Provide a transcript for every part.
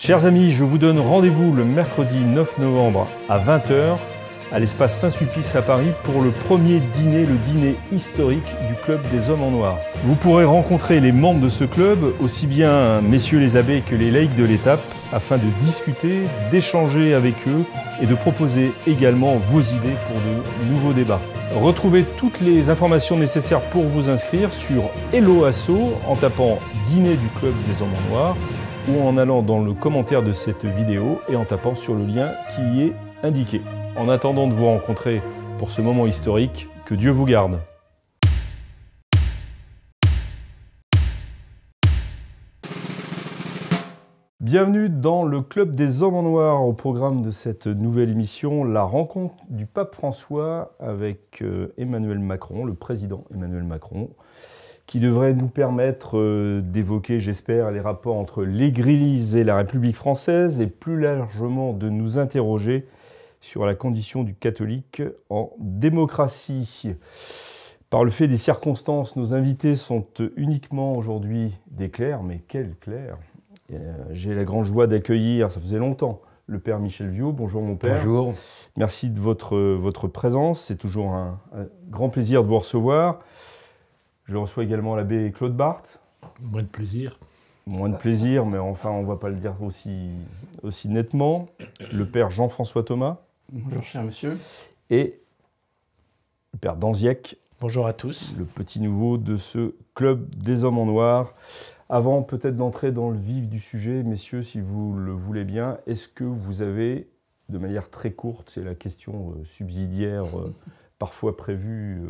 Chers amis, je vous donne rendez-vous le mercredi 9 novembre à 20 h à l'espace Saint-Sulpice à Paris pour le premier dîner, le dîner historique du Club des Hommes en Noir. Vous pourrez rencontrer les membres de ce club, aussi bien messieurs les abbés que les laïcs de l'étape, afin de discuter, d'échanger avec eux et de proposer également vos idées pour de nouveaux débats. Retrouvez toutes les informations nécessaires pour vous inscrire sur Hello Asso en tapant Dîner du Club des Hommes en Noir ou en allant dans le commentaire de cette vidéo et en tapant sur le lien qui y est indiqué. En attendant de vous rencontrer pour ce moment historique, que Dieu vous garde. Bienvenue dans le Club des Hommes en Noir. Au programme de cette nouvelle émission, la rencontre du pape François avec Emmanuel Macron, le président Emmanuel Macron, qui devrait nous permettre d'évoquer, j'espère, les rapports entre l'Église et la République française et plus largement de nous interroger sur la condition du catholique en démocratie. Par le fait des circonstances, nos invités sont uniquement aujourd'hui des clercs, mais quels clercs! J'ai la grande joie d'accueillir, ça faisait longtemps, le père Michel Viaud. Bonjour mon père. Bonjour. Merci de votre présence, c'est toujours un grand plaisir de vous recevoir. Je reçois également l'abbé Claude Barthes. Moins de plaisir. Moins de plaisir, mais enfin on ne va pas le dire aussi nettement. Le père Jean-François Thomas. Bonjour cher monsieur. Et le père Danziec. Bonjour à tous. Le petit nouveau de ce Club des Hommes en Noir. Avant peut-être d'entrer dans le vif du sujet, messieurs, si vous le voulez bien, est-ce que vous avez, de manière très courte, c'est la question subsidiaire parfois prévue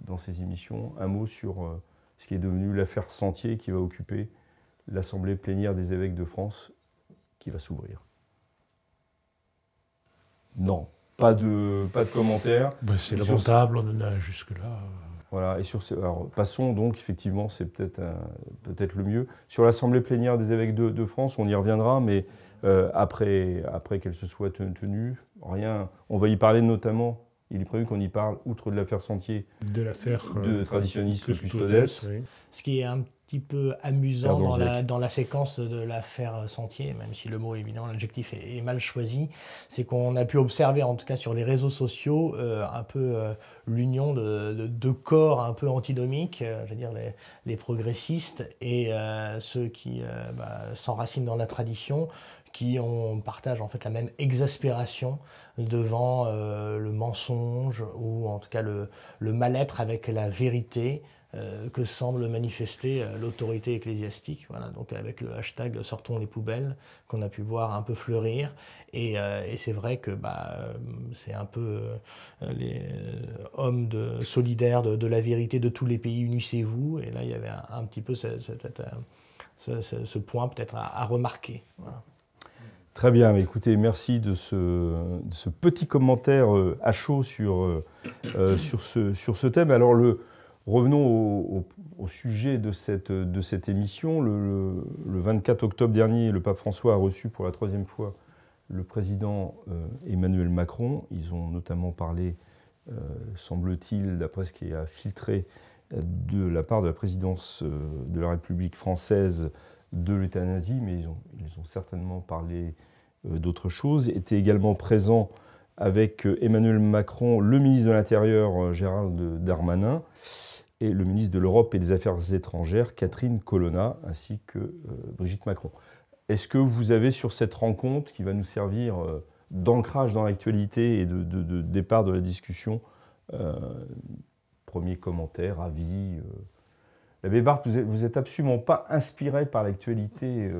dans ces émissions, un mot sur ce qui est devenu l'affaire Sentier qui va occuper l'Assemblée plénière des évêques de France qui va s'ouvrir? Non, pas de commentaires. Ben, c'est lamentable, on en a jusque-là. Voilà, et alors, passons donc, effectivement, c'est peut-être le mieux. Sur l'Assemblée plénière des évêques de France, on y reviendra, mais après qu'elle se soit tenue, rien. On va y parler notamment, il est prévu qu'on y parle, outre de l'affaire Sentier, de l'affaire de traditionnistes custodes. Oui. Ce qui est un petit peu amusant dans la séquence de l'affaire Sentier, même si le mot, évidemment, l'adjectif est mal choisi, c'est qu'on a pu observer, en tout cas sur les réseaux sociaux, un peu l'union de deux corps un peu antinomiques, je veux dire les progressistes et ceux qui s'enracinent dans la tradition, qui partagent en fait la même exaspération devant le mensonge ou en tout cas le mal-être avec la vérité que semble manifester l'autorité ecclésiastique. Voilà, donc avec le hashtag Sortons les poubelles qu'on a pu voir un peu fleurir. Et c'est vrai que c'est un peu les hommes solidaires de la vérité de tous les pays, unissez-vous. Et là, il y avait un petit peu ce point peut-être à remarquer. Voilà. Très bien, écoutez, merci de ce petit commentaire à chaud sur ce thème. Alors, revenons au sujet de cette émission. Le 24 octobre dernier, le pape François a reçu pour la 3e fois le président Emmanuel Macron. Ils ont notamment parlé, semble-t-il, d'après ce qui a filtré de la part de la présidence de la République française, de l'euthanasie, mais ils ont certainement parlé d'autres choses. Était également présent avec Emmanuel Macron le ministre de l'Intérieur, Gérald Darmanin, et le ministre de l'Europe et des Affaires étrangères, Catherine Colonna, ainsi que Brigitte Macron. Est-ce que vous avez sur cette rencontre, qui va nous servir d'ancrage dans l'actualité et de départ de la discussion, premier commentaire, avis L'abbé Barthes, vous êtes absolument pas inspiré par l'actualité.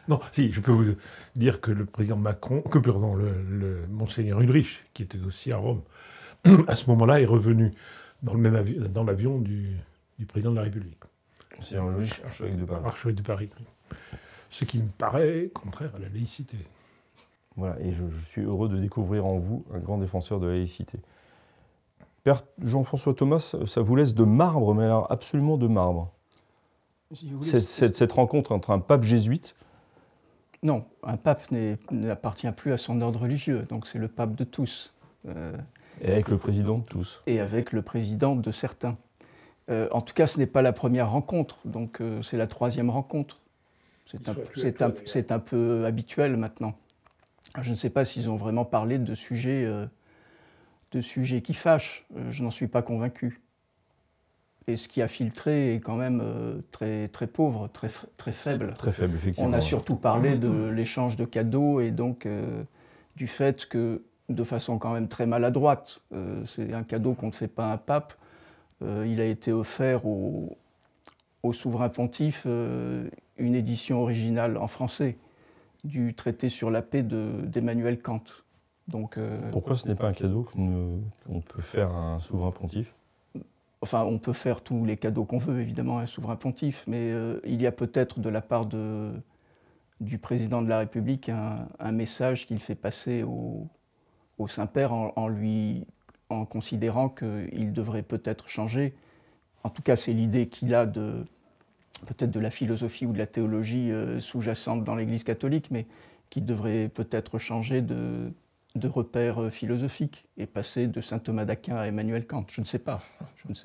Non, si, je peux vous dire que le président Macron, le monseigneur Ulrich, qui était aussi à Rome, à ce moment-là, est revenu dans l'avion du président de la République. Monseigneur Ulrich, archevêque de Paris. Archevêque de Paris. Ce qui me paraît contraire à la laïcité. Voilà, et je suis heureux de découvrir en vous un grand défenseur de la laïcité. Père Jean-François Thomas, ça vous laisse de marbre, mais alors absolument de marbre. Cette rencontre entre un pape jésuite. Non, un pape n'appartient plus à son ordre religieux, donc c'est le pape de tous. Et avec le président de tous. Et avec le président de certains. En tout cas, ce n'est pas la première rencontre, donc c'est la 3e rencontre. C'est un peu habituel maintenant. Je ne sais pas s'ils ont vraiment parlé de sujets qui fâchent. Je n'en suis pas convaincu. Et ce qui a filtré est quand même très, très pauvre, très faible. Très faible, effectivement. On a surtout parlé de l'échange de cadeaux et donc du fait que, de façon quand même très maladroite, c'est un cadeau qu'on ne fait pas à un pape. Il a été offert au souverain pontife une édition originale en français du traité sur la paix d'Emmanuel Kant. Donc, pourquoi ce n'est pas un cadeau qu'on peut faire à un souverain pontife? Enfin, on peut faire tous les cadeaux qu'on veut, évidemment, à un souverain pontife, mais il y a peut-être de la part du président de la République un message qu'il fait passer au Saint-Père en considérant qu'il devrait peut-être changer. En tout cas, c'est l'idée qu'il a peut-être de la philosophie ou de la théologie sous-jacente dans l'Église catholique, mais qu'il devrait peut-être changer de repères philosophiques et passer de saint Thomas d'Aquin à Emmanuel Kant. Je ne sais pas. Il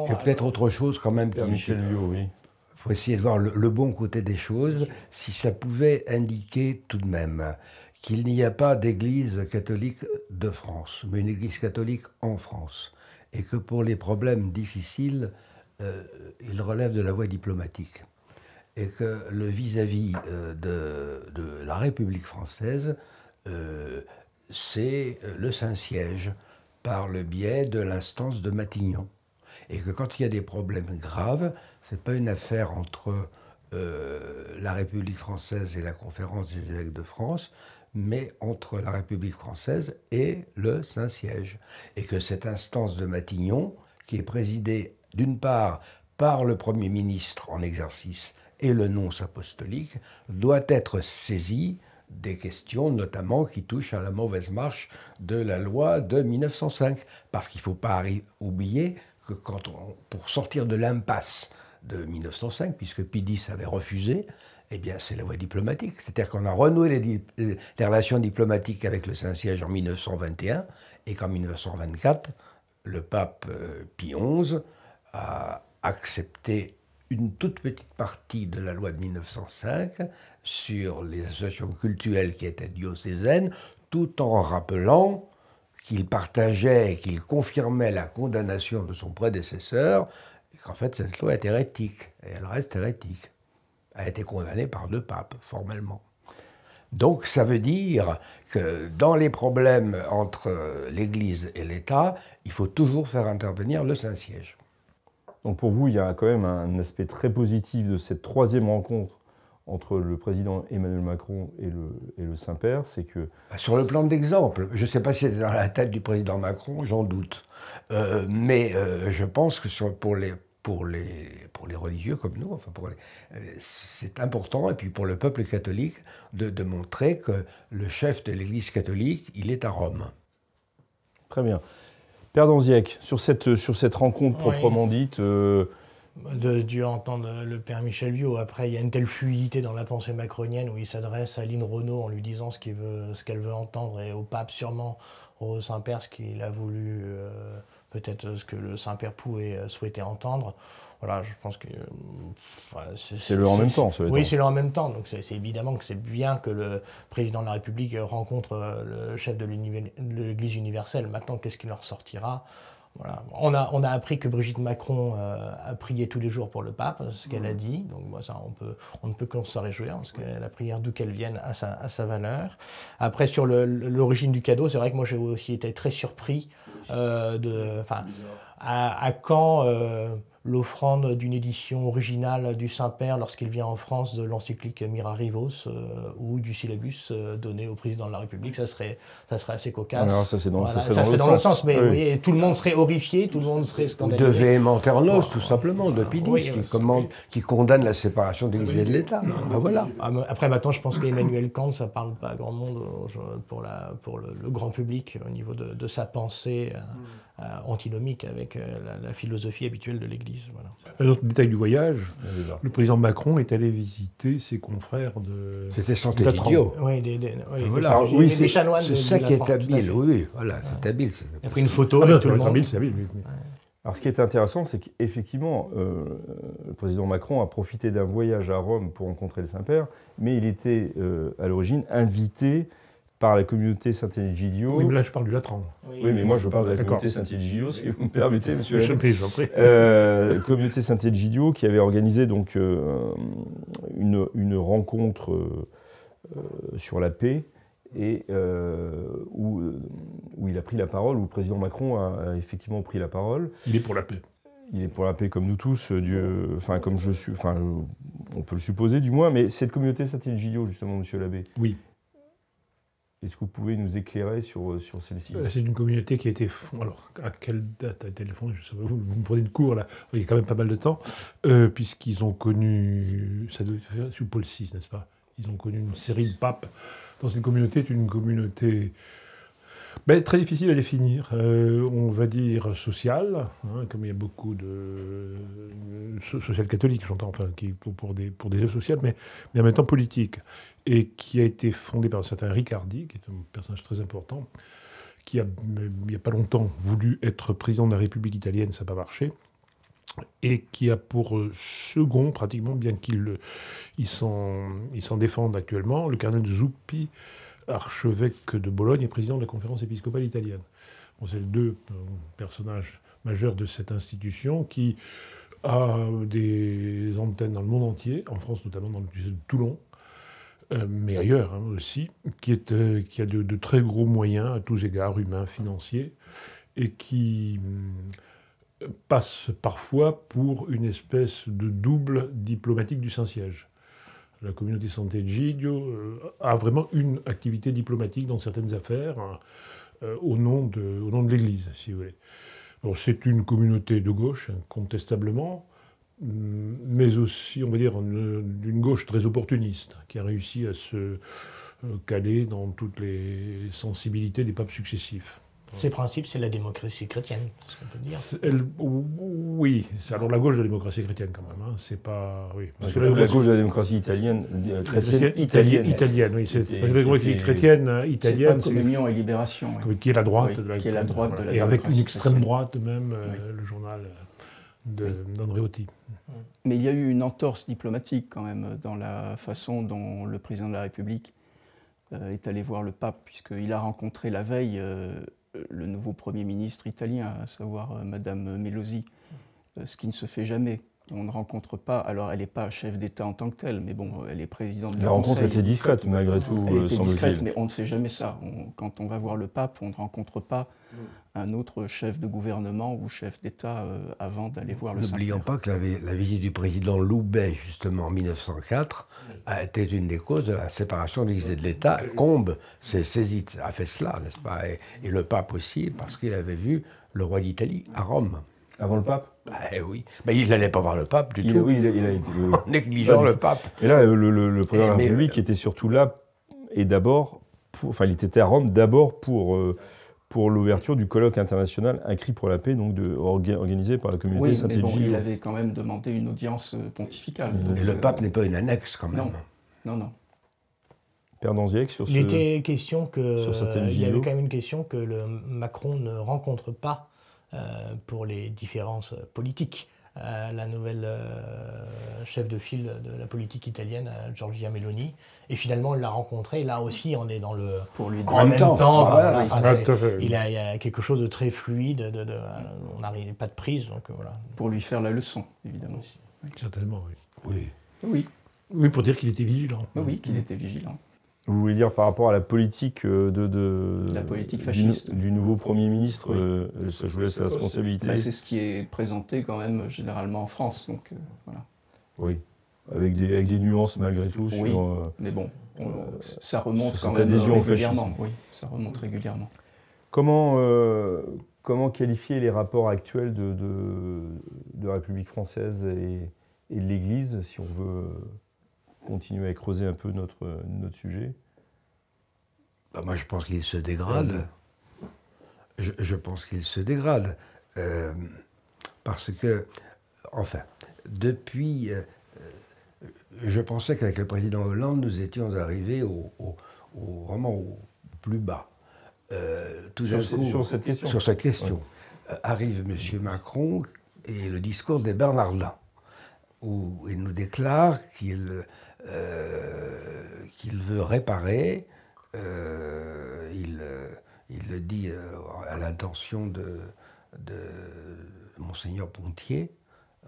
y a peut-être autre chose quand même. Michel Viau, oui. Il faut essayer de voir le bon côté des choses, si ça pouvait indiquer tout de même qu'il n'y a pas d'église catholique de France, mais une église catholique en France, et que pour les problèmes difficiles, il relève de la voie diplomatique, et que le vis-à-vis de la République française, c'est le Saint-Siège, par le biais de l'instance de Matignon. Et que quand il y a des problèmes graves, ce n'est pas une affaire entre la République française et la Conférence des évêques de France, mais entre la République française et le Saint-Siège. Et que cette instance de Matignon, qui est présidée d'une part par le Premier ministre en exercice et le nonce apostolique, doit être saisie des questions notamment qui touchent à la mauvaise marche de la loi de 1905. Parce qu'il ne faut pas oublier que pour sortir de l'impasse de 1905, puisque Pie X avait refusé, eh bien c'est la voie diplomatique. C'est-à-dire qu'on a renoué les relations diplomatiques avec le Saint-Siège en 1921, et qu'en 1924, le pape Pie XI a accepté une toute petite partie de la loi de 1905 sur les associations cultuelles qui étaient diocésaines, tout en rappelant qu'il partageait et qu'il confirmait la condamnation de son prédécesseur, et qu'en fait cette loi est hérétique, et elle reste hérétique. Elle a été condamnée par 2 papes, formellement. Donc ça veut dire que dans les problèmes entre l'Église et l'État, il faut toujours faire intervenir le Saint-Siège. Donc pour vous, il y a quand même un aspect très positif de cette 3e rencontre entre le président Emmanuel Macron et le Saint-Père, c'est que... Sur le plan d'exemple, je ne sais pas si c'est dans la tête du président Macron, j'en doute. Mais je pense que pour les religieux comme nous, enfin c'est important, et puis pour le peuple catholique, de montrer que le chef de l'Église catholique, il est à Rome. Très bien. Père Danziac, sur cette rencontre proprement dite... Dû entendre le père Michel Viau. Après, il y a une telle fluidité dans la pensée macronienne où il s'adresse à Lynn Renaud en lui disant ce qu'elle veut entendre, et au pape sûrement, au Saint-Père ce qu'il a voulu, peut-être ce que le Saint-Père pouvait souhaiter entendre. Voilà, je pense que... c'est le en même temps, oui, c'est le en même temps. Donc c'est évidemment que c'est bien que le président de la République rencontre le chef de l'Église universelle. Maintenant, qu'est-ce qu'il en ressortira ? Voilà. On a appris que Brigitte Macron a prié tous les jours pour le pape, ce qu'elle a dit. Donc ça, on ne peut que s'en réjouir, parce que la prière, d'où qu'elle vienne, a sa valeur. Après, sur l'origine du cadeau, c'est vrai que moi j'ai aussi été très surpris à quand l'offrande d'une édition originale du Saint-Père lorsqu'il vient en France de l'encyclique Mirarivos ou du syllabus donné au président de la République. Ça serait assez cocasse. Alors, ça serait dans l'autre sens. Mais oui. Vous voyez, tout le monde serait horrifié, tout le monde serait scandalisé. Ou de Véhémenternos, tout simplement, de Pie X, qui condamne la séparation de l'Église et de l'État. Ben voilà. Après, maintenant, je pense qu'Emmanuel Kant, ça ne parle pas à grand monde pour le grand public au niveau de sa pensée antinomique avec la philosophie habituelle de l'Église. Voilà. Un autre détail du voyage, le président Macron est allé visiter ses confrères de... C'était Santé-L'idiot. Oui, des chanoines. C'est ça qui est habile, oui, voilà, c'est habile. Il a pris une photo avec tout le monde. C'est habile, oui. Alors, ce qui est intéressant, c'est qu'effectivement, le président Macron a profité d'un voyage à Rome pour rencontrer le Saint-Père, mais il était à l'origine invité par la communauté Saint-Egidio. Oui, mais là, je parle du Latran. Oui, mais moi, je parle de la communauté Saint-Egidio, si vous me permettez, monsieur. Je j'en prie. Communauté Saint-Egidio qui avait organisé donc une rencontre sur la paix et où il a pris la parole, où le président Macron a effectivement pris la parole. Il est pour la paix. Il est pour la paix comme nous tous, comme je suis, on peut le supposer du moins, mais cette communauté Saint-Egidio, justement, monsieur l'abbé. Oui. Est-ce que vous pouvez nous éclairer sur celle-ci? C'est une communauté qui a été fondée. Alors, à quelle date a été fondée? Je sais pas, vous me prenez de cours là. Il y a quand même pas mal de temps, puisqu'ils ont connu. Ça doit être sous Paul VI, n'est-ce pas? Ils ont connu une série de papes. Dans cette communauté, c'est une communauté très difficile à définir. On va dire sociale, comme il y a beaucoup de social catholiques, j'entends, qui pour des œuvres sociales, mais en même temps politique, et qui a été fondée par un certain Riccardi, qui est un personnage très important, qui a, il n'y a pas longtemps, voulu être président de la République italienne, ça n'a pas marché, et qui a pour second, pratiquement, bien qu'il s'en défende actuellement, le cardinal Zuppi, archevêque de Bologne et président de la conférence épiscopale italienne. Bon, c'est les deux personnages majeurs de cette institution qui a des antennes dans le monde entier, en France notamment dans le diocèse de Toulon, mais ailleurs aussi, qui a de très gros moyens à tous égards, humains, financiers, et qui passe parfois pour une espèce de double diplomatique du Saint-Siège. La communauté Sant'Egidio a vraiment une activité diplomatique dans certaines affaires au nom de l'Église, si vous voulez. Alors, c'est une communauté de gauche, incontestablement, mais aussi, on va dire, d'une gauche très opportuniste, qui a réussi à se caler dans toutes les sensibilités des papes successifs. Ces principes, c'est la démocratie chrétienne, ce qu'on peut dire. Oui, c'est alors la gauche de la démocratie chrétienne quand même. C'est pas, oui. Parce que la gauche de la démocratie italienne, chrétienne, italienne, oui. C'est la démocratie chrétienne italienne. C'est pas Communion et Libération. Oui. Qui est la droite. Oui, qui est la droite de la et avec une extrême chrétienne. Droite même, le journal d'Andreotti. Mais il y a eu une entorse diplomatique quand même dans la façon dont le président de la République est allé voir le pape, puisqu'il a rencontré la veille le nouveau Premier ministre italien, à savoir Madame Melosi, ce qui ne se fait jamais. On ne rencontre pas, alors elle n'est pas chef d'État en tant que telle, mais bon, elle est présidente du Conseil. La rencontre était discrète, malgré tout, elle était discrète, semble-t-il. mais on ne fait jamais ça. Quand on va voir le pape, on ne rencontre pas un autre chef de gouvernement ou chef d'État avant d'aller voir le Saint-Père. N'oublions pas que la visite du président Loubet, justement, en 1904, a été une des causes de la séparation de l'Église et de l'État. Combes s'est saisi, a fait cela, n'est-ce pas, et le pape aussi, parce qu'il avait vu le roi d'Italie à Rome. Avant le pape? Oui. Mais il n'allait pas voir le pape du tout. Oui, en négligeant le pape. Et là, le président de la République était surtout là, et d'abord, il était à Rome d'abord pour l'ouverture du colloque international Un cri pour la paix, donc organisé par la communauté Saint-Egidio. Oui, mais bon, il avait quand même demandé une audience pontificale. Et le pape n'est pas une annexe, quand même. Non. Père Danziec, sur il était question il y avait quand même une question que le Macron ne rencontre pas pour les différences politiques. La nouvelle chef de file de la politique italienne, Giorgia Meloni, et finalement on l'a rencontré. Là aussi, on est dans le pour lui en même temps. Il y a quelque chose de très fluide. On n'arrive pas de prise, donc voilà. Pour lui faire la leçon, évidemment. Certainement, oui. Oui, pour dire qu'il était vigilant. Oui, qu'il était vigilant. Vous voulez dire par rapport à la politique la politique fasciste du nouveau Premier ministre, ça je vous laisse la responsabilité. C'est ce qui est présenté quand même généralement en France, donc voilà. Oui, avec des nuances malgré tout. Oui, mais bon, ça remonte quand même régulièrement. Oui, ça remonte régulièrement. Comment qualifier les rapports actuels de la République française et de l'Église, si on veut continuer à creuser un peu notre sujet? Moi, je pense qu'il se dégrade. Je pense qu'il se dégrade. Parce que, enfin, depuis... je pensais qu'avec le président Hollande, nous étions arrivés vraiment au plus bas. Sur cette question. Sur cette question. arrive M. Macron et le discours des Bernardins, où il nous déclare qu'il veut réparer, il le dit à l'intention de Monseigneur Pontier,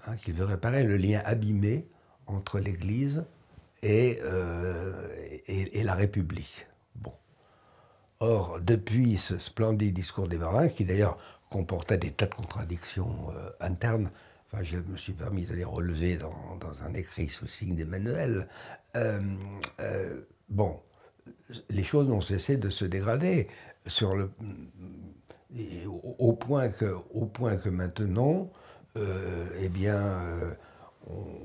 hein, qu'il veut réparer le lien abîmé entre l'Église et la République. Bon. Or, depuis ce splendide discours des Bernardins, qui d'ailleurs comportait des tas de contradictions internes, enfin, je me suis permis de les relever dans un écrit sous signe d'Emmanuel, bon, les choses n'ont cessé de se dégrader au point que maintenant, eh bien,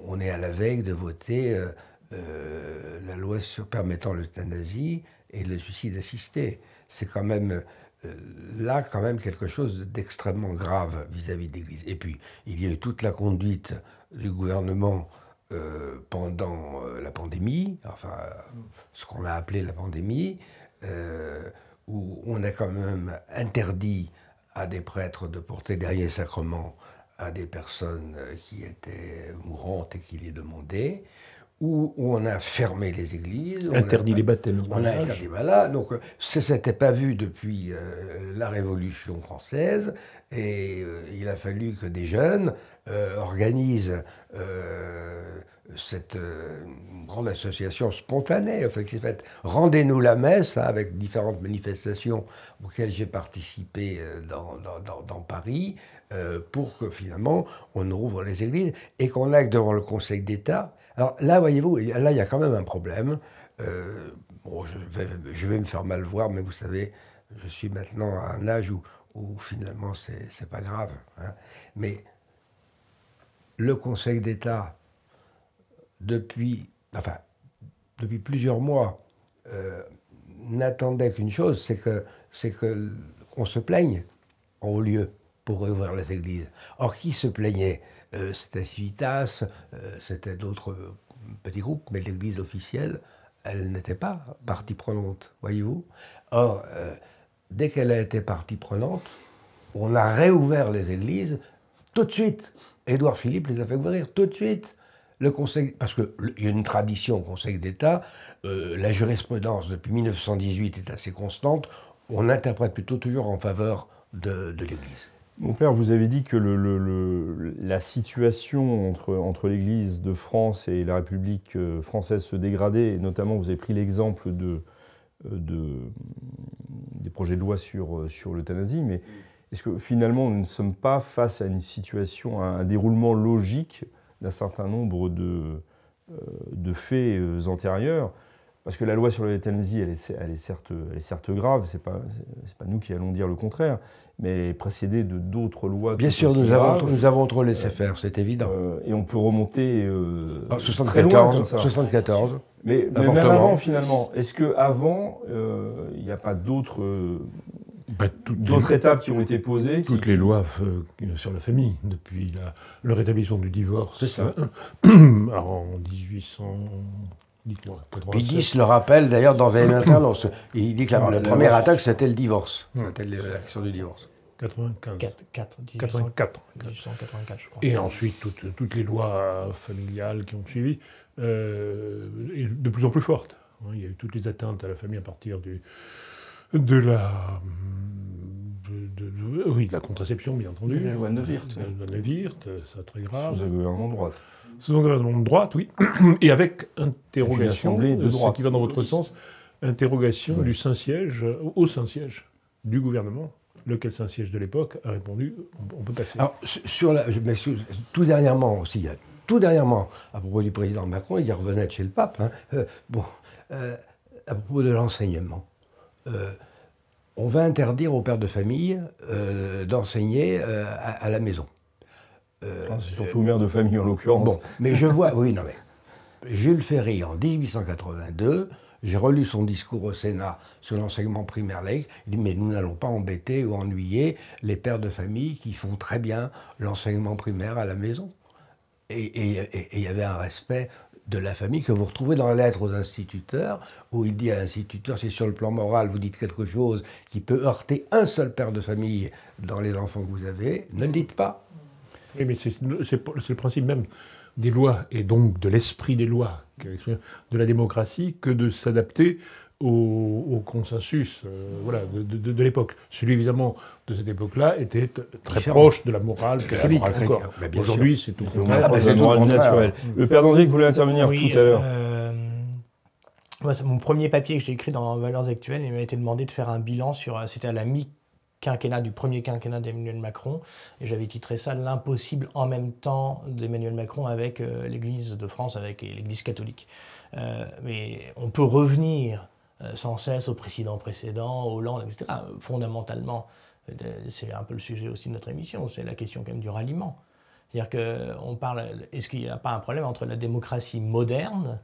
on est à la veille de voter la loi permettant l'euthanasie et le suicide assisté. C'est quand même là quand même quelque chose d'extrêmement grave vis-à-vis de l'Église. Et puis, il y a eu toute la conduite du gouvernement pendant la pandémie, enfin, ce qu'on a appelé la pandémie, où on a quand même interdit à des prêtres de porter le dernier sacrement à des personnes qui étaient mourantes et qui les demandaient, où on a fermé les églises. Interdit les baptêmes. On a interdit, voilà. Donc, ça ne s'était pas vu depuis la Révolution française, et il a fallu que des jeunes organisent cette grande association spontanée, enfin, qui s'est faite « Rendez-nous la messe », hein, avec différentes manifestations auxquelles j'ai participé dans Paris, pour que finalement on ouvre les églises et qu'on aille devant le Conseil d'État. Alors là, voyez-vous, là il y a quand même un problème. Bon, je vais me faire mal voir, mais vous savez, je suis maintenant à un âge où finalement c'est pas grave, hein. Mais le Conseil d'État, depuis plusieurs mois, n'attendait qu'une chose, c'est qu'on se plaigne en haut lieu pour réouvrir les églises. Or, qui se plaignait? C'était Civitas, c'était d'autres petits groupes, mais l'église officielle, elle n'était pas partie prenante, voyez-vous. Or, dès qu'elle a été partie prenante, on a réouvert les églises tout de suite. Édouard Philippe les a fait ouvrir tout de suite. Le Conseil, parce qu'il y a une tradition au Conseil d'État, la jurisprudence depuis 1918 est assez constante, on interprète plutôt toujours en faveur de l'Église. Mon père, vous avez dit que la situation entre l'Église de France et la République française se dégradait, et notamment vous avez pris l'exemple des projets de loi sur l'euthanasie, mais est-ce que finalement nous ne sommes pas face à une situation, à un déroulement logique d'un certain nombre de faits antérieurs? Parce que la loi sur l'euthanasie, elle est certes grave, c'est pas nous qui allons dire le contraire, mais elle est précédée de d'autres lois. Bien sûr, nous avons trop laissé faire, c'est évident. Et on peut remonter 74. Mais même avant, finalement, est-ce qu'avant, il n'y a pas d'autres étapes qui ont été posées? Toutes les lois sur la famille, depuis le rétablissement du divorce. C'est ça. En 1800... Dites-moi, Pidis le rappelle d'ailleurs dans VMA. Il dit que la première attaque, c'était le divorce. C'était l'action du divorce. 1884, je crois. Et ensuite, toutes les lois familiales qui ont suivi, et de plus en plus fortes. Il y a eu toutes les atteintes à la famille à partir de la contraception, bien entendu. La loi Neuwirth. La Neuwirth, c'est très grave. Sous un gouvernement de droite. Sous un gouvernement de droite, oui. Et avec interrogation, de droite. ce qui va dans votre sens, interrogation du Saint-Siège, au Saint-Siège du gouvernement. Lequel Saint-Siège de l'époque a répondu, on peut passer. Alors, tout dernièrement aussi, à propos du président Macron, il revenait de chez le pape, hein, à propos de l'enseignement. On va interdire aux pères de famille d'enseigner à la maison. C'est surtout mère de famille en l'occurrence. Bon, mais je vois, oui, non mais, Jules Ferry en 1882, j'ai relu son discours au Sénat sur l'enseignement primaire laïque, il dit mais nous n'allons pas embêter ou ennuyer les pères de famille qui font très bien l'enseignement primaire à la maison. Et il y avait un respect de la famille que vous retrouvez dans la lettre aux instituteurs, où il dit à l'instituteur, si sur le plan moral vous dites quelque chose qui peut heurter un seul père de famille dans les enfants que vous avez, ne le dites pas. Oui, mais c'est le principe même des lois, et donc de l'esprit des lois, de la démocratie, que de s'adapter au consensus voilà, de l'époque. Celui, évidemment, de cette époque-là était très proche de la morale catholique. Aujourd'hui, c'est tout le la morale naturelle. Le père d'André voulait intervenir tout à l'heure. Moi, mon premier papier que j'ai écrit dans Valeurs actuelles, il m'a été demandé de faire un bilan sur... C'était à la mi-quinquennat, du premier quinquennat d'Emmanuel Macron, et j'avais titré ça « L'impossible en même temps d'Emmanuel Macron avec l'Église de France, avec l'Église catholique ». Mais on peut revenir sans cesse au précédent, Hollande, etc. Fondamentalement, c'est un peu le sujet aussi de notre émission, c'est la question quand même du ralliement. C'est-à-dire qu'on parle, est-ce qu'il n'y a pas un problème entre la démocratie moderne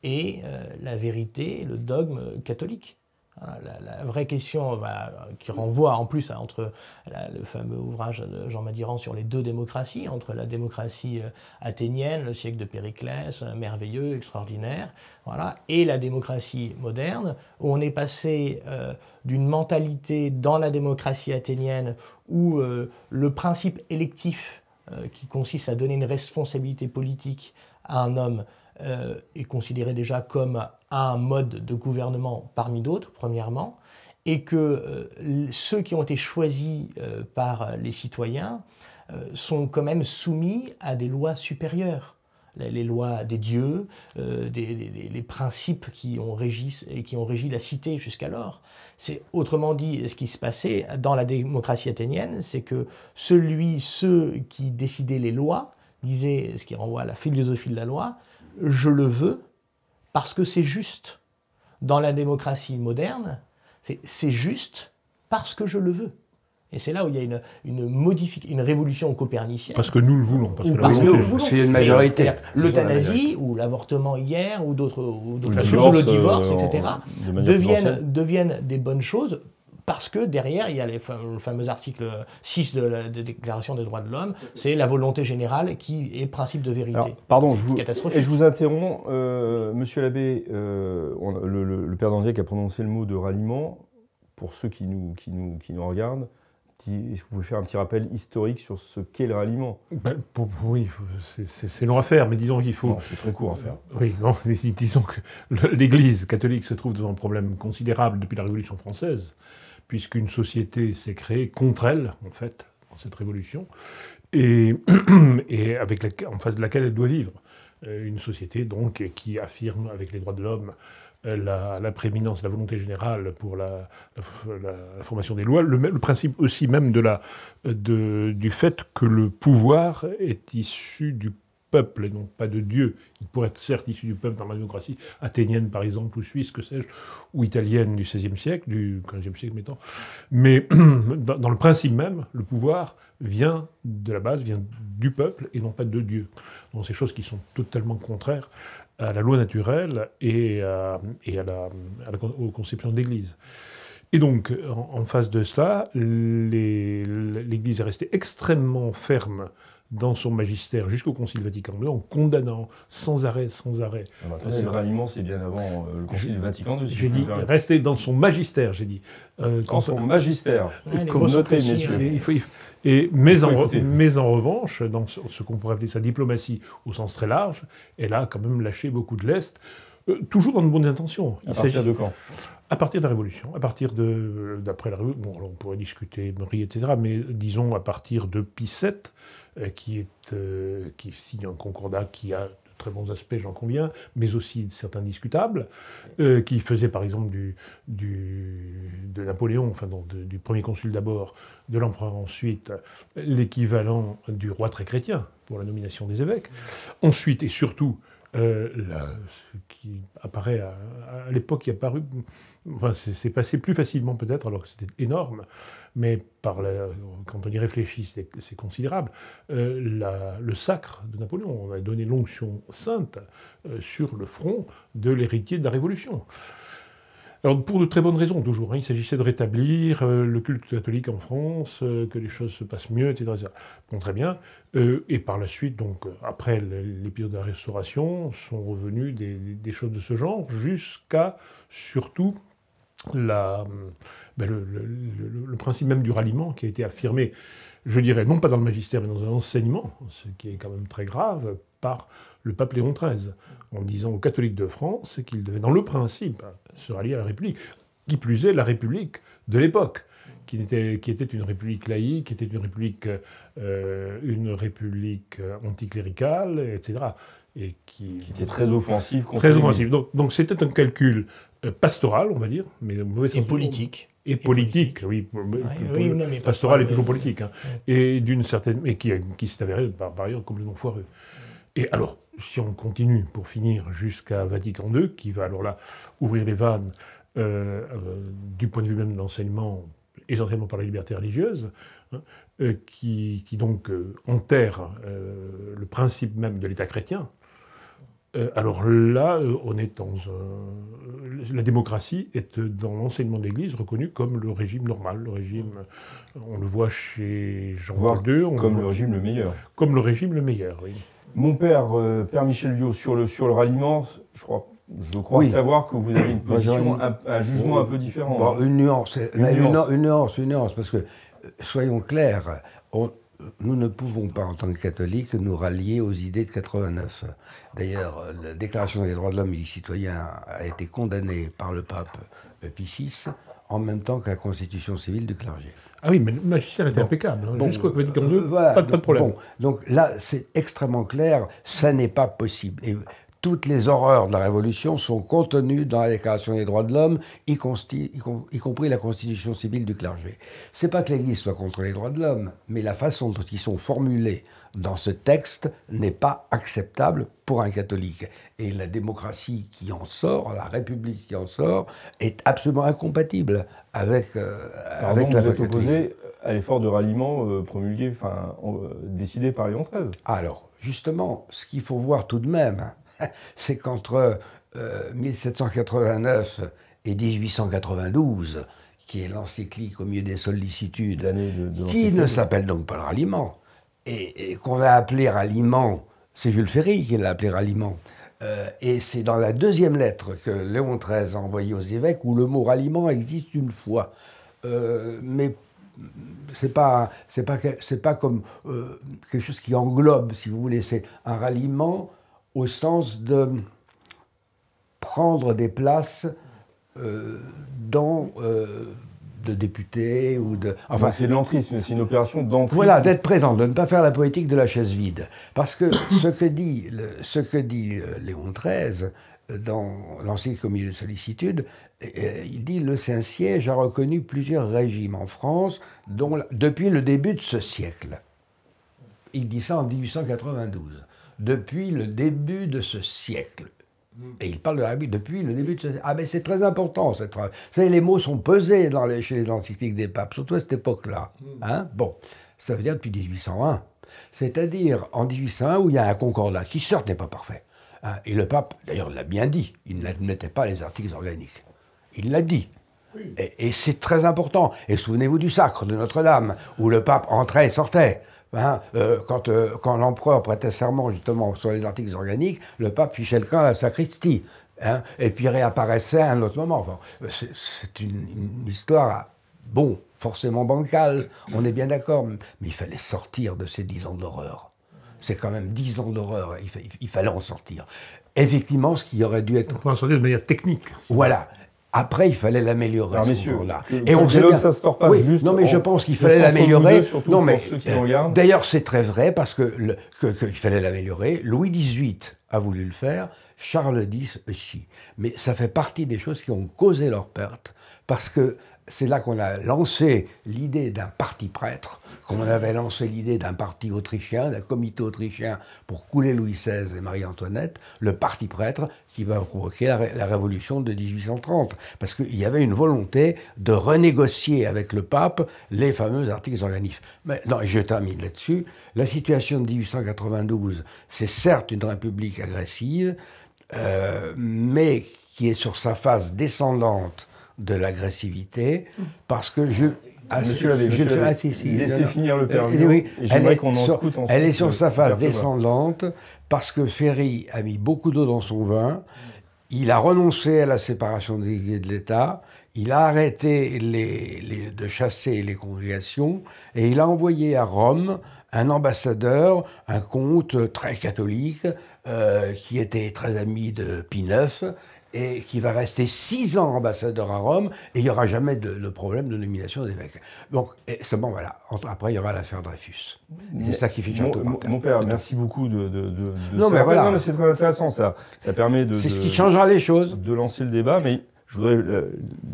et la vérité, le dogme catholique? Voilà, la vraie question qui renvoie en plus entre le fameux ouvrage de Jean Madiran sur les deux démocraties, entre la démocratie athénienne, le siècle de Périclès, merveilleux, extraordinaire, voilà, et la démocratie moderne, où on est passé d'une mentalité dans la démocratie athénienne où le principe électif qui consiste à donner une responsabilité politique à un homme est considéré déjà comme un mode de gouvernement parmi d'autres, premièrement, et que ceux qui ont été choisis par les citoyens sont quand même soumis à des lois supérieures, les lois des dieux, les principes qui ont régi la cité jusqu'alors. C'est autrement dit, ce qui se passait dans la démocratie athénienne, c'est que ceux qui décidaient les lois disaient, ce qui renvoie à la philosophie de la loi, je le veux parce que c'est juste. Dans la démocratie moderne, c'est juste parce que je le veux. Et c'est là où il y a une révolution copernicienne. Parce que nous le voulons. Parce qu'il y a une majorité. L'euthanasie, ou l'avortement hier, ou d'autres choses, le divorce, etc., deviennent des bonnes choses. Parce que derrière, il y a le fameux article 6 de la Déclaration des droits de l'homme, c'est la volonté générale qui est principe de vérité. Alors, pardon, je vous interromps. Monsieur l'abbé, le père d'André qui a prononcé le mot de ralliement, pour ceux qui nous regardent, est-ce que vous pouvez faire un petit rappel historique sur ce qu'est le ralliement? Oui, c'est long à faire, mais disons qu'il faut... Non, c'est très court à faire. Oui, non, disons que l'Église catholique se trouve devant un problème considérable depuis la Révolution française, puisqu'une société s'est créée contre elle, en fait, dans cette révolution, et en face de laquelle elle doit vivre. Une société, donc, qui affirme, avec les droits de l'homme, la prééminence, la volonté générale pour la formation des lois, le principe aussi même du fait que le pouvoir est issu du peuple et non pas de Dieu. Il pourrait être certes issu du peuple dans la démocratie athénienne, par exemple, ou suisse, que sais-je, ou italienne du XVIe siècle, du XVe siècle, mettons. Mais dans le principe même, le pouvoir vient de la base, vient du peuple et non pas de Dieu. Donc, ces choses qui sont totalement contraires à la loi naturelle et aux conceptions de l'Église. Et donc, en face de cela, l'Église est restée extrêmement ferme dans son magistère jusqu'au Concile Vatican II, en condamnant sans arrêt. Le ralliement, c'est bien avant le Concile Vatican II. J'ai dit, rester dans son magistère, j'ai dit. Dans son magistère, comme noté, messieurs. Mais en revanche, dans ce qu'on pourrait appeler sa diplomatie au sens très large, elle a quand même lâché beaucoup de lest, toujours dans de bonnes intentions. À partir de quand ? À partir de la Révolution, d'après la Révolution, bon, on pourrait discuter Marie, etc., mais disons à partir de Pie VII, qui signe un concordat qui a de très bons aspects, j'en conviens, mais aussi certains discutables, qui faisait par exemple de Napoléon, enfin donc du premier consul d'abord, de l'empereur ensuite, l'équivalent du roi très chrétien pour la nomination des évêques. Ensuite et surtout, ce qui apparaît à l'époque, qui est apparu, enfin c'est passé plus facilement peut-être, alors que c'était énorme, mais quand on y réfléchit, c'est considérable, le sacre de Napoléon. On a donné l'onction sainte sur le front de l'héritier de la Révolution. Alors, pour de très bonnes raisons, toujours. Il s'agissait de rétablir le culte catholique en France, que les choses se passent mieux, etc. Bon, très bien. Et par la suite, donc, après l'épisode de la Restauration, sont revenues des choses de ce genre, jusqu'à, surtout, le principe même du ralliement qui a été affirmé, je dirais, non pas dans le magistère, mais dans un enseignement, ce qui est quand même très grave, par le pape Léon XIII, en disant aux catholiques de France qu'ils devaient, dans le principe, se rallier à la République. Qui plus est, la République de l'époque, qui était une république laïque, qui était une république anticléricale, etc. Et qui était très offensive contre très offensive. Donc c'était un calcul pastoral, on va dire, mais et politique. Et politique, oui. Pastoral est toujours politique. Hein. Et d'une certaine, et qui s'est avéré par ailleurs complètement foireux. Et alors, si on continue pour finir jusqu'à Vatican II, qui va alors là ouvrir les vannes du point de vue même de l'enseignement, essentiellement par la liberté religieuse, hein, qui donc enterre le principe même de l'État chrétien. Alors là, on est dans la démocratie est dans l'enseignement de l'Église reconnue comme le régime normal, le régime, on le voit chez Jean-Paul II. Comme le régime le meilleur. Comme le régime le meilleur, oui. Mon père, Père Michel Viaud, sur le ralliement, je crois oui. Savoir que vous avez une position, un jugement un peu différent. Bon, une nuance, parce que, soyons clairs, nous ne pouvons pas, en tant que catholiques, nous rallier aux idées de 89. D'ailleurs, la Déclaration des droits de l'homme et du citoyen a été condamnée par le pape Pie VI en même temps que la constitution civile du clergé. Ah oui, mais le magistère était impeccable. Hein, jusqu'au Vatican II, pas de problème. Donc là, c'est extrêmement clair, ça n'est pas possible. Et toutes les horreurs de la Révolution sont contenues dans la Déclaration des droits de l'homme, y compris la constitution civile du clergé. C'est pas que l'Église soit contre les droits de l'homme, mais la façon dont ils sont formulés dans ce texte n'est pas acceptable pour un catholique. Et la démocratie qui en sort, la République qui en sort, est absolument incompatible avec la foi catholique. Vous êtes opposé à l'effort de ralliement décidé par Léon XIII. Alors, justement, ce qu'il faut voir tout de même, c'est qu'entre 1789 et 1892, qui est l'encyclique au milieu des sollicitudes, qui ne s'appelle donc pas le ralliement, et qu'on a appelé ralliement, c'est Jules Ferry qui l'a appelé ralliement, et c'est dans la deuxième lettre que Léon XIII a envoyée aux évêques où le mot ralliement existe une fois. Mais c'est pas comme quelque chose qui englobe, si vous voulez, c'est un ralliement au sens de prendre des places de députés ou de... Enfin, c'est de l'entrisme, c'est une opération d'entrisme. Voilà, d'être présent, de ne pas faire la politique de la chaise vide. Parce que ce que dit Léon XIII dans l'encyclique au milieu de sollicitude, il dit « Le Saint-Siège a reconnu plusieurs régimes en France depuis le début de ce siècle. » Il dit ça en 1892. Depuis le début de ce siècle. Et il parle de la République depuis le début de ce siècle. Ah, mais c'est très important, cette phrase. Vous savez, les mots sont pesés chez les encycliques des papes, surtout à cette époque-là. Hein? Bon, ça veut dire depuis 1801. C'est-à-dire en 1801 où il y a un concordat, qui certes n'est pas parfait. Hein? Et le pape, d'ailleurs, l'a bien dit, il n'admettait pas les articles organiques. Il l'a dit. Oui. Et c'est très important. Et souvenez-vous du sacre de Notre-Dame, où le pape entrait et sortait. Hein, quand l'empereur prêtait serment justement sur les articles organiques, le pape fichait le camp à la sacristie, hein, et puis réapparaissait à un autre moment. Bon, c'est une histoire, bon, forcément bancale, on est bien d'accord, mais il fallait sortir de ces 10 ans d'horreur. C'est quand même 10 ans d'horreur, il fallait en sortir. Effectivement, ce qui aurait dû être... On peut en sortir de manière technique. Voilà. Après, il fallait l'améliorer. Alors, messieurs, et on sait bien, ça se tord pas juste. Non, mais je pense qu'il fallait l'améliorer. Non, mais d'ailleurs, c'est très vrai parce qu'il fallait l'améliorer. Louis XVIII a voulu le faire, Charles X aussi. Mais ça fait partie des choses qui ont causé leur perte parce que c'est là qu'on a lancé l'idée d'un parti prêtre, qu'on avait lancé l'idée d'un parti autrichien, d'un comité autrichien pour couler Louis XVI et Marie-Antoinette, le parti prêtre qui va provoquer la révolution de 1830. Parce qu'il y avait une volonté de renégocier avec le pape les fameux articles organiques. Mais non, je termine là-dessus. La situation de 1892, c'est certes une république agressive, mais qui est sur sa phase descendante de l'agressivité, parce que Monsieur Labbé, laissez finir le père Viau, oui, et j'aimerais qu'on en discute ensemble. Elle est sur sa phase descendante, parce que Ferry a mis beaucoup d'eau dans son vin, il a renoncé à la séparation des Églises et de l'État, il a arrêté de chasser les congrégations, et il a envoyé à Rome un ambassadeur, un comte très catholique, qui était très ami de Pie IX, et qui va rester 6 ans ambassadeur à Rome, et il n'y aura jamais de problème de nomination d'évêque. Donc, seulement, voilà. Après, il y aura l'affaire Dreyfus. C'est ça qui fait Château par terre. Mon père, merci beaucoup de non, mais voilà. Non, mais c'est très intéressant, ça. Ça permet de... C'est ce qui changera les choses. De lancer le débat, mais je voudrais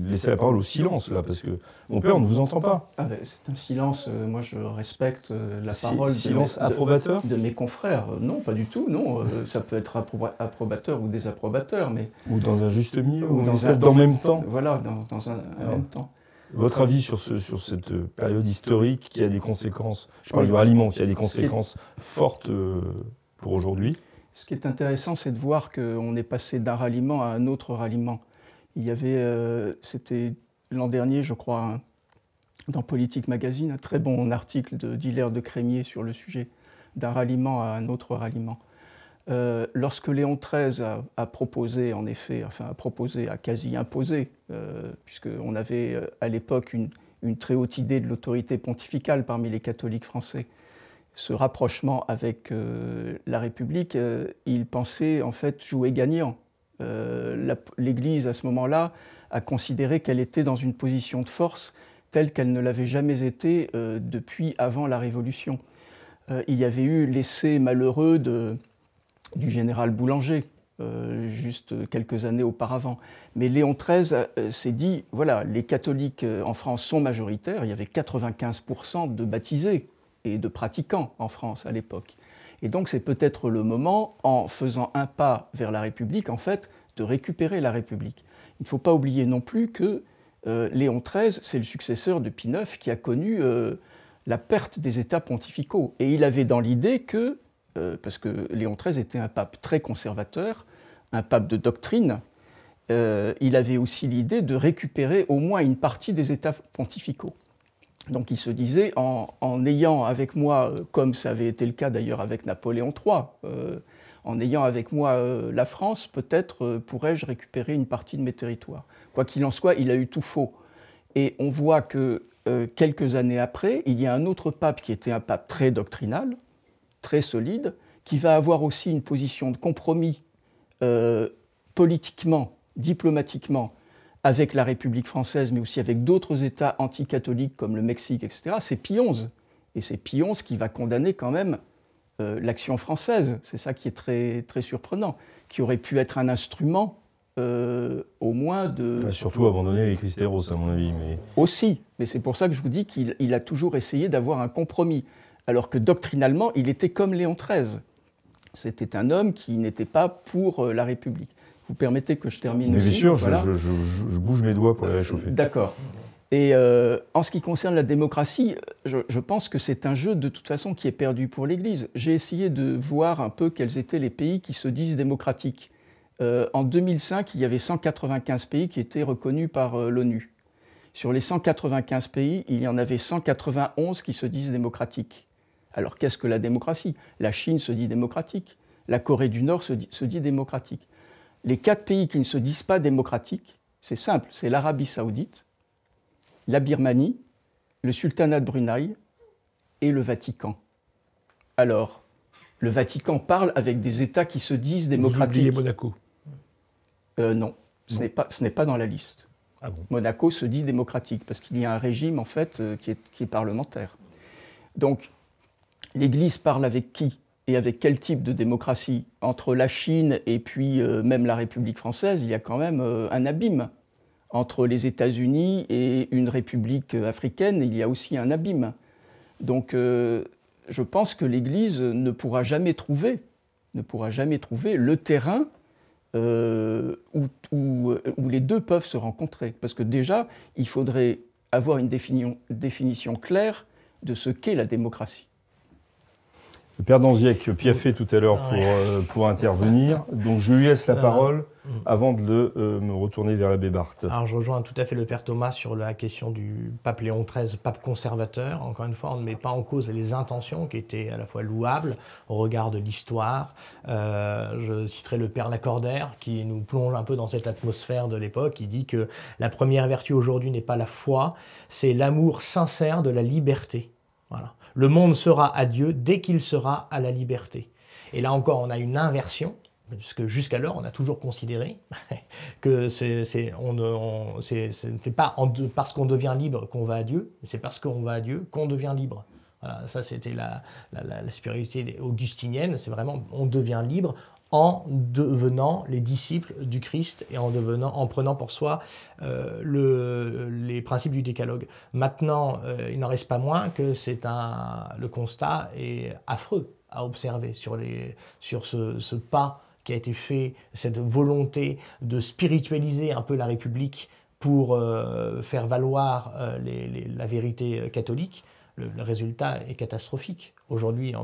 laisser la parole au silence, là, parce que mon père, on ne vous entend pas. Ah ben, c'est un silence, moi je respecte la parole silence approbateur de mes confrères. Non, pas du tout, non. Ça peut être approbateur ou désapprobateur, mais... Ou dans un juste milieu, ou dans même temps. Voilà, dans un même temps. Votre avis sur cette période historique qui a des conséquences, je parle du ralliement, qui a des conséquences fortes pour aujourd'hui? Ce qui est intéressant, c'est de voir qu'on est passé d'un ralliement à un autre ralliement. Il y avait, c'était l'an dernier, je crois, dans Politique Magazine, un très bon article d'Hilaire de Crémier sur le sujet, d'un ralliement à un autre ralliement. Lorsque Léon XIII a proposé, en effet, a quasi imposé, puisqu'on avait à l'époque une très haute idée de l'autorité pontificale parmi les catholiques français, ce rapprochement avec la République, il pensait en fait jouer gagnant. L'Église, à ce moment-là, a considéré qu'elle était dans une position de force telle qu'elle ne l'avait jamais été depuis avant la Révolution. Il y avait eu l'essai malheureux du général Boulanger, juste quelques années auparavant. Mais Léon XIII s'est dit, voilà, les catholiques en France sont majoritaires, il y avait 95% de baptisés et de pratiquants en France à l'époque. Et donc c'est peut-être le moment, en faisant un pas vers la République, en fait, de récupérer la République. Il ne faut pas oublier non plus que Léon XIII, c'est le successeur de Pie IX qui a connu la perte des États pontificaux. Et il avait dans l'idée que, parce que Léon XIII était un pape très conservateur, un pape de doctrine, il avait aussi l'idée de récupérer au moins une partie des États pontificaux. Donc il se disait, en ayant avec moi, comme ça avait été le cas d'ailleurs avec Napoléon III, en ayant avec moi la France, peut-être pourrais-je récupérer une partie de mes territoires. Quoi qu'il en soit, il a eu tout faux. Et on voit que quelques années après, il y a un autre pape qui était un pape très doctrinal, très solide, qui va avoir aussi une position de compromis politiquement, diplomatiquement, avec la République française, mais aussi avec d'autres États anticatholiques comme le Mexique, etc., c'est Pie XI. Et c'est Pie XI qui va condamner quand même l'action française. C'est ça qui est très, très surprenant, qui aurait pu être un instrument au moins de... Surtout abandonner les Christéros, à mon avis. Mais... Aussi, mais c'est pour ça que je vous dis qu'il a toujours essayé d'avoir un compromis, alors que doctrinalement, il était comme Léon XIII. C'était un homme qui n'était pas pour la République. Vous permettez que je termine aussi? Bien sûr, voilà. je bouge mes doigts pour les réchauffer. D'accord. Et en ce qui concerne la démocratie, je pense que c'est un jeu de toute façon qui est perdu pour l'Église. J'ai essayé de voir un peu quels étaient les pays qui se disent démocratiques. En 2005, il y avait 195 pays qui étaient reconnus par l'ONU. Sur les 195 pays, il y en avait 191 qui se disent démocratiques. Alors qu'est-ce que la démocratie? La Chine se dit démocratique, la Corée du Nord se dit démocratique. Les 4 pays qui ne se disent pas démocratiques, c'est simple, c'est l'Arabie Saoudite, la Birmanie, le Sultanat de Brunei et le Vatican. Alors, le Vatican parle avec des États qui se disent démocratiques. Vous oubliez Monaco? Non, ce n'est pas dans la liste. Ah bon. Monaco se dit démocratique parce qu'il y a un régime en fait qui est parlementaire. Donc, l'Église parle avec qui et avec quel type de démocratie? Entre la Chine et puis même la République française, il y a quand même un abîme. Entre les États-Unis et une république africaine, il y a aussi un abîme. Donc je pense que l'Église ne pourra jamais trouver le terrain où les deux peuvent se rencontrer. Parce que déjà, il faudrait avoir une définition claire de ce qu'est la démocratie. Le père Danziec piaffait tout à l'heure pour intervenir. Donc je lui laisse la parole avant de me retourner vers l'abbé Barthes. Alors je rejoins tout à fait le père Thomas sur la question du pape Léon XIII, pape conservateur. Encore une fois, on ne met pas en cause les intentions qui étaient à la fois louables au regard de l'histoire. Je citerai le père Lacordaire qui nous plonge un peu dans cette atmosphère de l'époque. Il dit que la première vertu aujourd'hui n'est pas la foi, c'est l'amour sincère de la liberté. Voilà. Le monde sera à Dieu dès qu'il sera à la liberté. Et là encore, on a une inversion, parce que jusqu'alors, on a toujours considéré que ce n'est pas parce qu'on devient libre qu'on va à Dieu, c'est parce qu'on va à Dieu qu'on devient libre. Voilà, ça, c'était la spiritualité augustinienne, c'est vraiment on devient libre en devenant les disciples du Christ et en prenant pour soi les principes du décalogue. Maintenant, il n'en reste pas moins que le constat est affreux à observer sur ce pas qui a été fait, cette volonté de spiritualiser un peu la République pour faire valoir la vérité catholique. Le résultat est catastrophique. Aujourd'hui,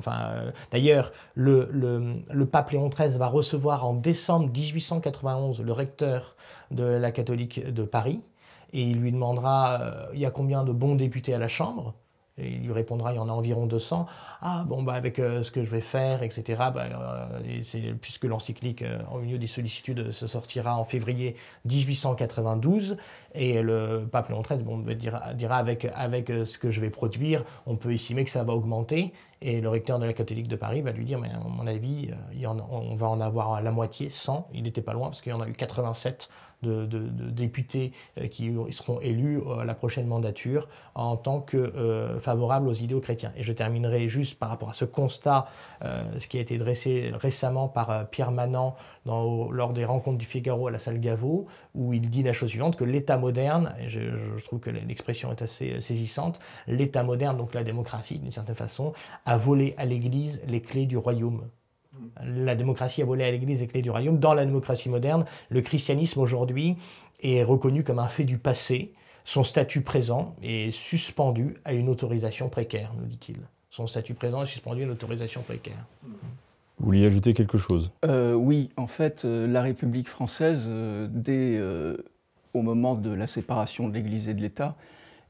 d'ailleurs, le pape Léon XIII va recevoir en décembre 1891 le recteur de la catholique de Paris et il lui demandera il y a combien de bons députés à la Chambre ? Et il lui répondra, il y en a environ 200. Ah, bon, avec ce que je vais faire, etc., puisque l'encyclique Au milieu des sollicitudes se sortira en février 1892, et le pape Léon XIII dira avec ce que je vais produire, on peut estimer que ça va augmenter. Et le recteur de la catholique de Paris va lui dire, mais à mon avis, on va en avoir la moitié, 100. Il n'était pas loin, parce qu'il y en a eu 87 de députés qui seront élus à la prochaine mandature en tant que favorables aux idéaux chrétiens. Et je terminerai juste par rapport à ce constat, ce qui a été dressé récemment par Pierre Manant lors des rencontres du Figaro à la salle Gaveau, où il dit la chose suivante, que l'État moderne, et je trouve que l'expression est assez saisissante, l'État moderne, donc la démocratie d'une certaine façon, a volé à l'Église les clés du royaume. La démocratie a volé à l'Église les clés du royaume. Dans la démocratie moderne, le christianisme aujourd'hui est reconnu comme un fait du passé. Son statut présent est suspendu à une autorisation précaire, nous dit-il. Son statut présent est suspendu à une autorisation précaire. Vous vouliez ajouter quelque chose ? Oui, en fait, la République française, au moment de la séparation de l'Église et de l'État,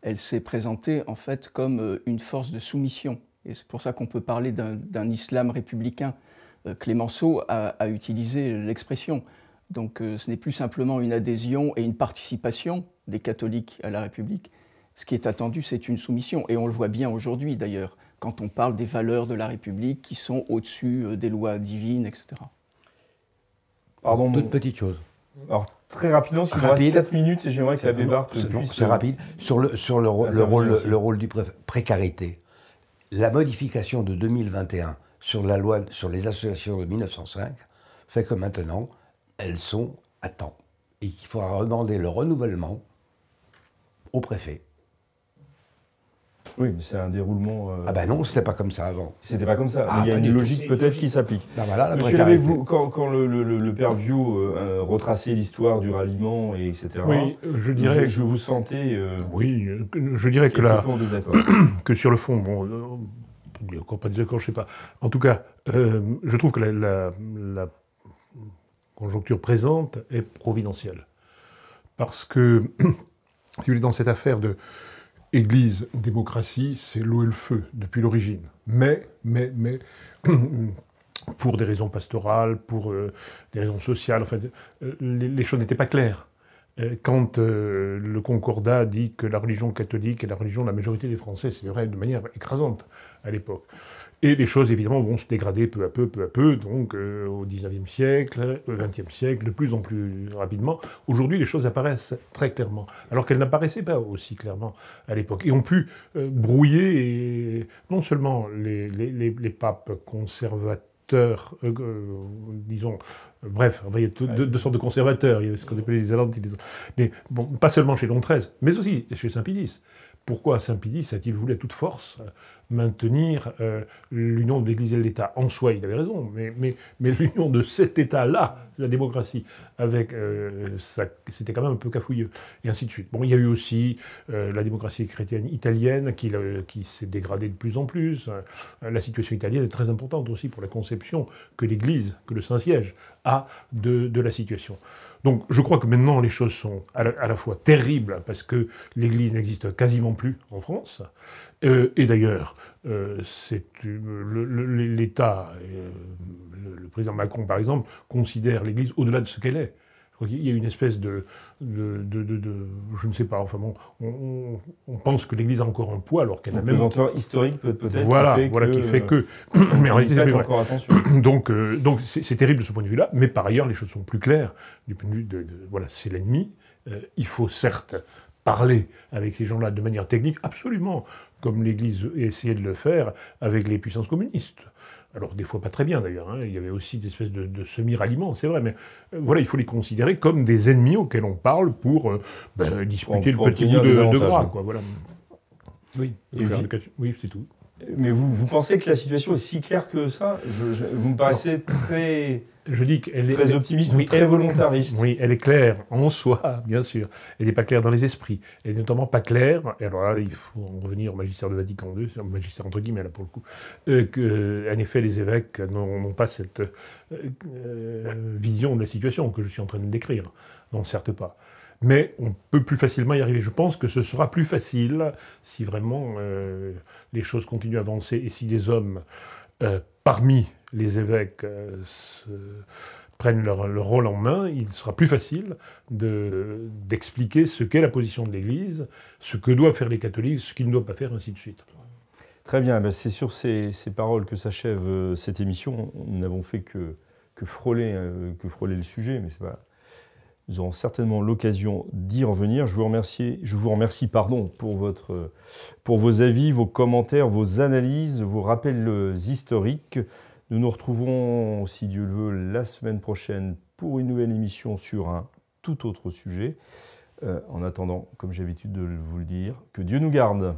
elle s'est présentée en fait comme une force de soumission. Et c'est pour ça qu'on peut parler d'un islam républicain. Clémenceau a utilisé l'expression. Donc ce n'est plus simplement une adhésion et une participation des catholiques à la République. Ce qui est attendu, c'est une soumission. Et on le voit bien aujourd'hui d'ailleurs, quand on parle des valeurs de la République qui sont au-dessus des lois divines, etc. Pardon, toute petite chose. Alors très rapidement, parce qu'il nous reste 4 minutes et j'aimerais que l'abbé Barthes puisse... C'est rapide. Sur le rôle du précarité. La modification de 2021 sur la loi sur les associations de 1905 fait que maintenant, elles sont à temps. Et qu'il faudra demander le renouvellement au préfet. Oui, mais c'est un déroulement... Ah ben non, c'était pas comme ça avant. C'était pas comme ça. Il y a une logique peut-être qui s'applique. Ben voilà, Monsieur l'abbé, quand le père Viau retraçait l'histoire du ralliement, et etc., oui, je dirais... Je vous sentais... oui, je dirais que sur le fond, bon... il n'y a encore pas de désaccord, je ne sais pas. En tout cas, je trouve que la conjoncture présente est providentielle. Parce que, si vous voulez, dans cette affaire de Église, démocratie, c'est l'eau et le feu, depuis l'origine. Mais, pour des raisons pastorales, pour des raisons sociales, en fait, les choses n'étaient pas claires. Quand le Concordat dit que la religion catholique est la religion de la majorité des Français, c'est vrai de manière écrasante à l'époque. Et les choses, évidemment, vont se dégrader peu à peu, donc au XIXe siècle, au XXe siècle, de plus en plus rapidement. Aujourd'hui, les choses apparaissent très clairement, alors qu'elles n'apparaissaient pas aussi clairement à l'époque. Et ont pu brouiller non seulement les papes conservateurs, disons, Bref, il y a deux sortes de conservateurs. Il y a ce qu'on appelle les Alantes et les autres. Mais bon, pas seulement chez Léon XIII, mais aussi chez Saint-Pidis. Pourquoi Saint-Pidis a-t-il voulu à toute force maintenir l'union de l'Église et de l'État? En soi, il avait raison, mais l'union de cet État-là, la démocratie, avec c'était quand même un peu cafouilleux, et ainsi de suite. Bon, il y a eu aussi la démocratie chrétienne italienne qui s'est dégradée de plus en plus. La situation italienne est très importante aussi pour la conception que l'Église, que le Saint-Siège a de la situation. Donc je crois que maintenant les choses sont à la fois terribles parce que l'Église n'existe quasiment plus en France. Et d'ailleurs, l'État, le président Macron par exemple, considère l'Église au-delà de ce qu'elle est. Je crois qu'il y a une espèce de je ne sais pas, enfin bon, on pense que l'Église a encore un poids alors qu'elle a même... Un pesanteur historique peut-être. Voilà, qui fait que... Mais en réalité, c'est pas encore attention. Donc c'est terrible de ce point de vue-là, mais par ailleurs, les choses sont plus claires du point de vue voilà, c'est l'ennemi. Il faut certes parler avec ces gens-là de manière technique, absolument, comme l'Église essayait de le faire avec les puissances communistes. Alors des fois pas très bien d'ailleurs, hein. Il y avait aussi des espèces de semi-ralliements, c'est vrai, mais voilà, il faut les considérer comme des ennemis auxquels on parle pour disputer le petit bout de gras, quoi, voilà. Oui, oui, c'est tout. Mais vous pensez que la situation est si claire que ça? Vous me paraissez très... Je dis qu'elle est très optimiste, oui, très volontariste. Oui, elle est claire en soi, bien sûr. Elle n'est pas claire dans les esprits. Elle n'est notamment pas claire, et alors là, il faut en revenir au magistère de Vatican II, au magistère entre guillemets, là, pour le coup, qu'en effet, les évêques n'ont pas cette vision de la situation que je suis en train de décrire. Non, certes pas. Mais on peut plus facilement y arriver. Je pense que ce sera plus facile si vraiment les choses continuent à avancer et si des hommes parmi les évêques prennent leur rôle en main, il sera plus facile d'expliquer ce qu'est la position de l'Église, ce que doivent faire les catholiques, ce qu'ils ne doivent pas faire, ainsi de suite. Très bien, ben c'est sur ces paroles que s'achève cette émission. Nous n'avons fait que frôler le sujet, mais c'est pas... Nous aurons certainement l'occasion d'y revenir. Je vous remercie pour vos avis, vos commentaires, vos analyses, vos rappels historiques. Nous nous retrouvons, si Dieu le veut, la semaine prochaine pour une nouvelle émission sur un tout autre sujet. En attendant, comme j'ai l'habitude de vous le dire, que Dieu nous garde.